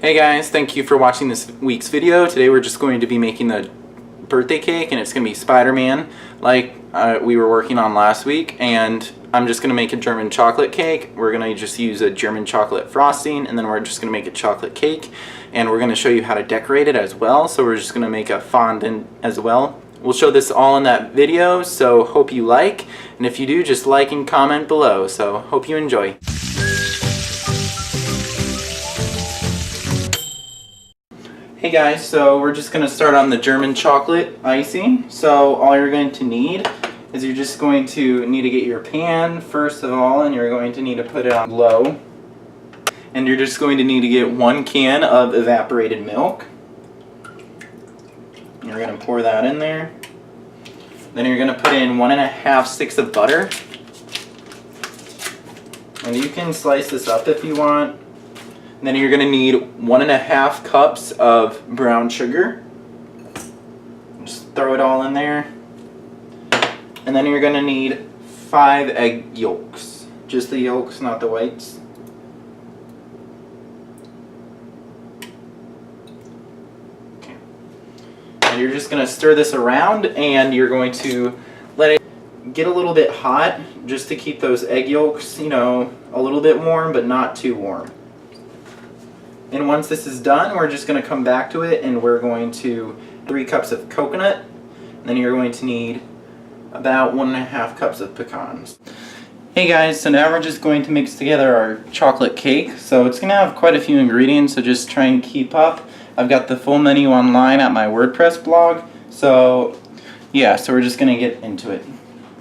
Hey guys, thank you for watching this week's video. Today we're just going to be making the birthday cake, and it's going to be Spider-Man like we were working on last week. And I'm just going to make a German chocolate cake. We're going to just use a German chocolate frosting, and then we're just going to make a chocolate cake. And we're going to show you how to decorate it as well. So we're just going to make a fondant as well. We'll show this all in that video, so hope you like. And if you do, just like and comment below. So hope you enjoy. Hey guys, so we're just going to start on the German chocolate icing. So all you're going to need is you're just going to need to get your pan first of all, and you're going to need to put it on low. And you're just going to need to get 1 can of evaporated milk. You're going to pour that in there. Then you're going to put in 1½ sticks of butter. And you can slice this up if you want. And then you're going to need 1½ cups of brown sugar. Just throw it all in there. And then you're going to need 5 egg yolks. Just the yolks, not the whites. Okay. And you're just going to stir this around, and you're going to let it get a little bit hot just to keep those egg yolks, a little bit warm, but not too warm. And once this is done, we're just going to come back to it, and we're going to 3 cups of coconut. And then you're going to need about 1½ cups of pecans. Hey guys, so now we're just going to mix together our chocolate cake. So it's going to have quite a few ingredients, so just try and keep up. I've got the full menu online at my WordPress blog. So yeah, so we're just going to get into it.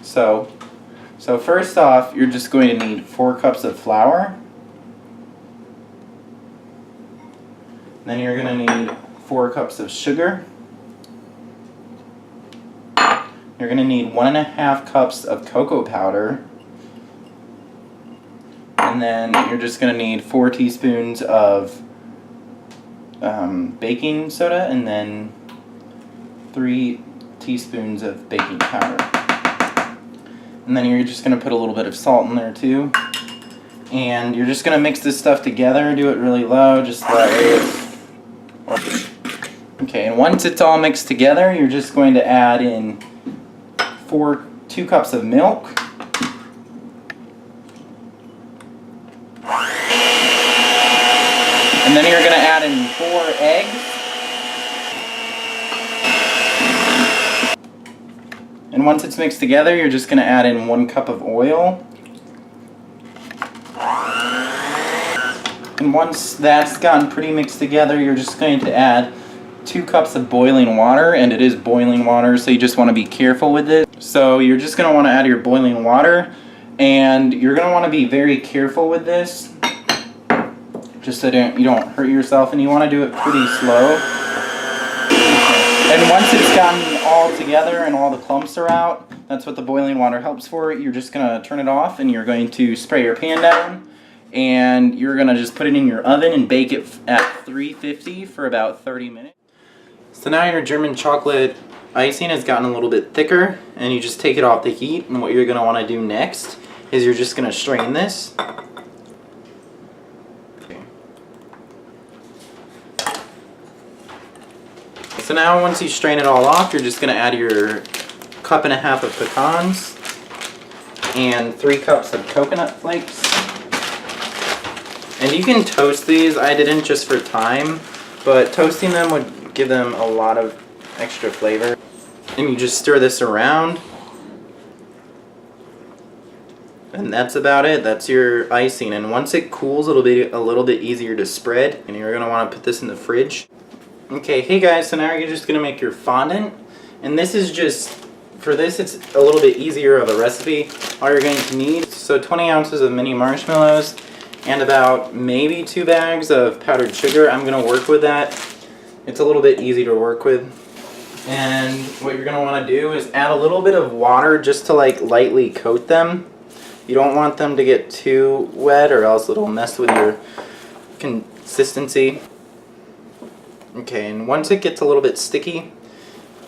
So first off, you're just going to need 4 cups of flour. Then you're going to need 4 cups of sugar. You're going to need 1½ cups of cocoa powder. And then you're just going to need 4 teaspoons of baking soda, and then 3 teaspoons of baking powder. And then you're just going to put a little bit of salt in there too. And you're just going to mix this stuff together. Do it really low, just like... Okay, and once it's all mixed together, you're just going to add in 2 cups of milk. And then you're going to add in 4 eggs. And once it's mixed together, you're just going to add in 1 cup of oil. And once that's gotten pretty mixed together, you're just going to add 2 cups of boiling water, and it is boiling water, so you just want to be careful with it. So you're just going to want to add your boiling water, and you're going to want to be very careful with this, just so you don't hurt yourself, and you want to do it pretty slow. And once it's gotten all together and all the clumps are out, that's what the boiling water helps for. You're just going to turn it off, and you're going to spray your pan down. And you're going to just put it in your oven and bake it at 350 for about 30 minutes. So now your German chocolate icing has gotten a little bit thicker, and you just take it off the heat, and what you're going to want to do next is you're just going to strain this. Okay. So now once you strain it all off, you're just going to add your 1½ cup of pecans and 3 cups of coconut flakes. And you can toast these. I didn't just for time, but toasting them would give them a lot of extra flavor. And you just stir this around. And that's about it. That's your icing. And once it cools, it'll be a little bit easier to spread. And you're going to want to put this in the fridge. Okay, hey guys, so now you're just going to make your fondant. And this is just, for this it's a little bit easier of a recipe. All you're going to need, so 20 ounces of mini marshmallows, and about maybe 2 bags of powdered sugar. I'm going to work with that. It's a little bit easy to work with. And what you're going to want to do is add a little bit of water just to lightly coat them. You don't want them to get too wet, or else it'll mess with your consistency. Okay, and once it gets a little bit sticky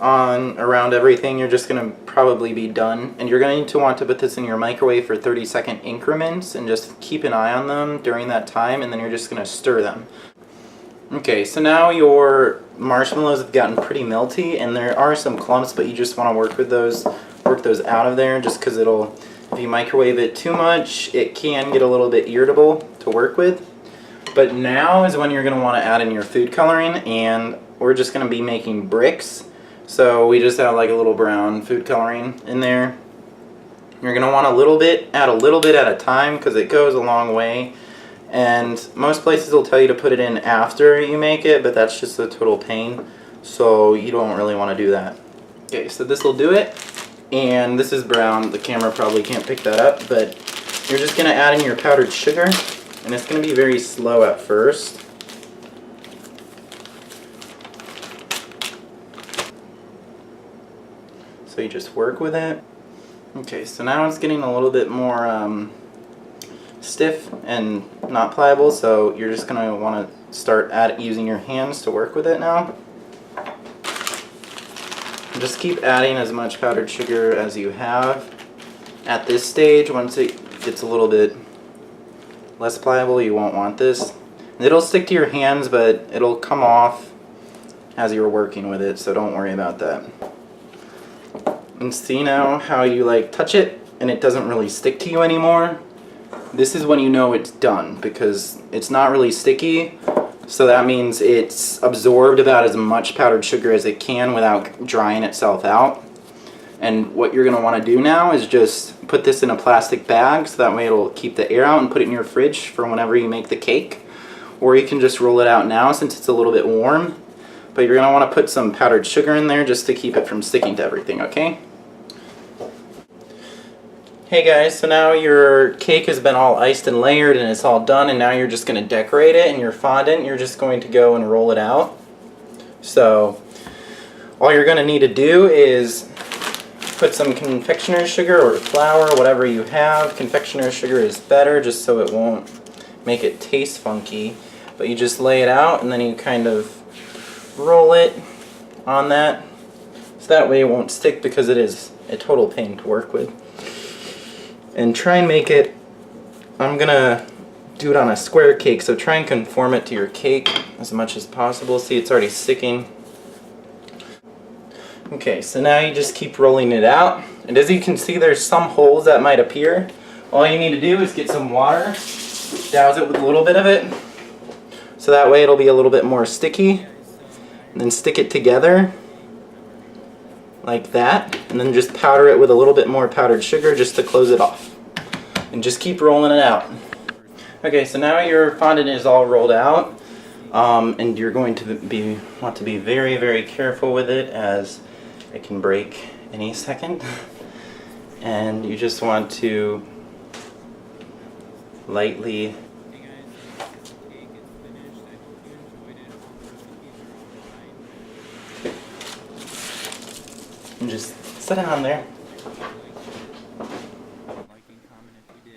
around everything, you're just going to probably be done. And you're going to want to put this in your microwave for 30-second increments, and just keep an eye on them during that time, and then you're just going to stir them. Okay, so now your marshmallows have gotten pretty melty, and there are some clumps, but you just want to work those out of there, just because if you microwave it too much, it can get a little bit irritable to work with. But now is when you're going to want to add in your food coloring, and we're just going to be making bricks. So we just have like a little brown food coloring in there. You're going to want add a little bit at a time, because it goes a long way. And most places will tell you to put it in after you make it, but that's just a total pain, so you don't really want to do that. Okay, so this will do it, and this is brown. The camera probably can't pick that up, but you're just going to add in your powdered sugar, and it's going to be very slow at first. So you just work with it. Okay, so now it's getting a little bit more stiff and not pliable, so you're just going to want to start using your hands to work with it now. Just keep adding as much powdered sugar as you have. At this stage, once it gets a little bit less pliable, you won't want this. It'll stick to your hands, but it'll come off as you're working with it, so don't worry about that. And see now how you touch it and it doesn't really stick to you anymore? This is when you know it's done, because it's not really sticky, so that means it's absorbed about as much powdered sugar as it can without drying itself out. And what you're going to want to do now is just put this in a plastic bag, so that way it'll keep the air out, and put it in your fridge for whenever you make the cake. Or you can just roll it out now since it's a little bit warm. But you're going to want to put some powdered sugar in there just to keep it from sticking to everything, okay? Hey guys, so now your cake has been all iced and layered and it's all done, and now you're just going to decorate it, and your fondant, you're just going to go and roll it out. So all you're going to need to do is put some confectioner's sugar or flour, whatever you have. Confectioner's sugar is better just so it won't make it taste funky. But you just lay it out and then you kind of roll it on that. So that way it won't stick, because it is a total pain to work with. And try and make it, I'm gonna do it on a square cake, so try and conform it to your cake as much as possible. See, it's already sticking. Okay, so now you just keep rolling it out, and as you can see, there's some holes that might appear. All you need to do is get some water, douse it with a little bit of it, so that way it'll be a little bit more sticky, and then stick it together like that, and then just powder it with a little bit more powdered sugar just to close it off. And just keep rolling it out. Okay, so now your fondant is all rolled out, and you're going to want to be very, very careful with it, as it can break any second. And you just want to lightly and just set it on there.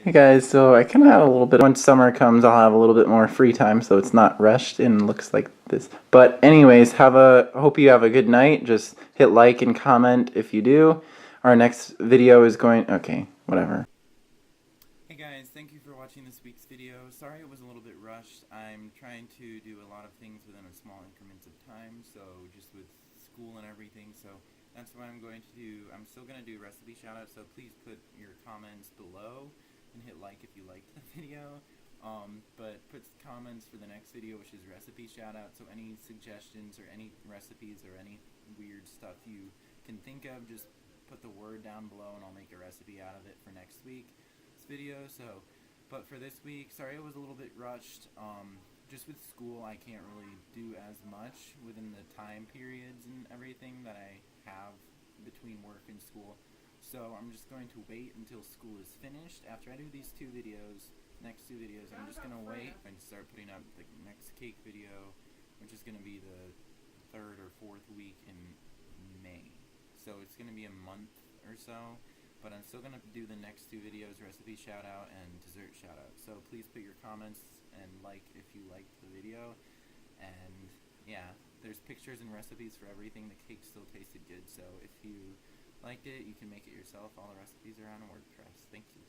Hey guys, so I kind of have a little bit, once summer comes I'll have a little bit more free time, so it's not rushed and looks like this. But anyways, hope you have a good night. Just hit like and comment if you do. Our next video is okay, whatever. Hey guys, thank you for watching this week's video. Sorry it was a little bit rushed. I'm trying to do a lot of things within a small increments of time, so just with school and everything, so that's what I'm going to do. I'm still going to do recipe shoutouts, so please put your comments below and hit like if you liked the video. But put comments for the next video, which is recipe shoutouts, so any suggestions or any recipes or any weird stuff you can think of, just put the word down below and I'll make a recipe out of it for next week's video. But for this week, sorry it was a little bit rushed. Just with school, I can't really do as much within the time periods and everything that I have between work and school. So I'm just going to wait until school is finished. After I do these next two videos, I'm just going to wait and start putting up the next cake video, which is going to be the 3rd or 4th week in May. So it's going to be a month or so, but I'm still going to do the next two videos, recipe shout out and dessert shout out. So please put your comments and like if you liked the video. And yeah, there's pictures and recipes for everything. The cake still tasted good, so if you liked it, you can make it yourself. All the recipes are on WordPress. Thank you.